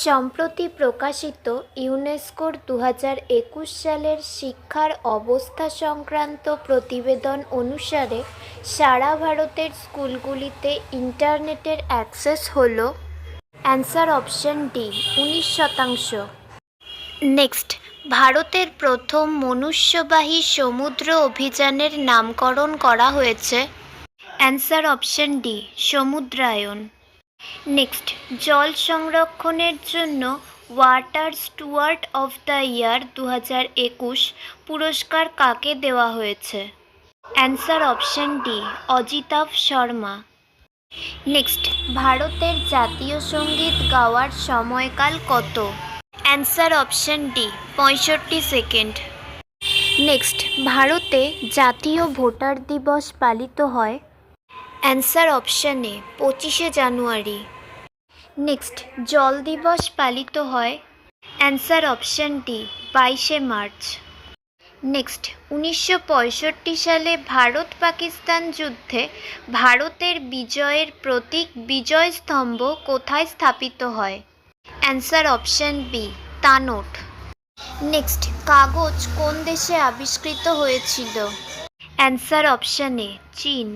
সম্প্রতি প্রকাশিত ইউনেস্কোর 2021 সালের শিক্ষার অবস্থা সংক্রান্ত প্রতিবেদন অনুসারে সারা ভারতের স্কুলগুলিতে ইন্টারনেটের অ্যাক্সেস হল অ্যান্সার অপশন ডি 19%। নেক্সট, ভারতের প্রথম মনুষ্যবাহী সমুদ্র অভিযানের নামকরণ করা হয়েছে answer option D Samudrayaan. Next, জল সংরক্ষণের জন্য water steward of the year 2021 পুরস্কার কাকে দেওয়া হয়েছে answer option D Ajitabh Sharma. Next, ভারতের জাতীয় সঙ্গীত গাওয়ার সময়কাল কত answer option D 65 second. Next, ভারতে জাতীয় ভোটার দিবস পালিত হয় অ্যান্সার অপশন এ 25শে জানুয়ারি। নেক্সট, জল দিবস পালিত হয় অ্যান্সার অপশন ডি 22শে মার্চ। নেক্সট, 1965 সালে ভারত পাকিস্তান যুদ্ধে ভারতের বিজয়ের প্রতীক বিজয় স্তম্ভ কোথায় স্থাপিত হয় answer option B Tanot. Next, কাগজ কোন দেশে আবিষ্কৃত হয়েছিল অ্যান্সার অপশন এ চীন।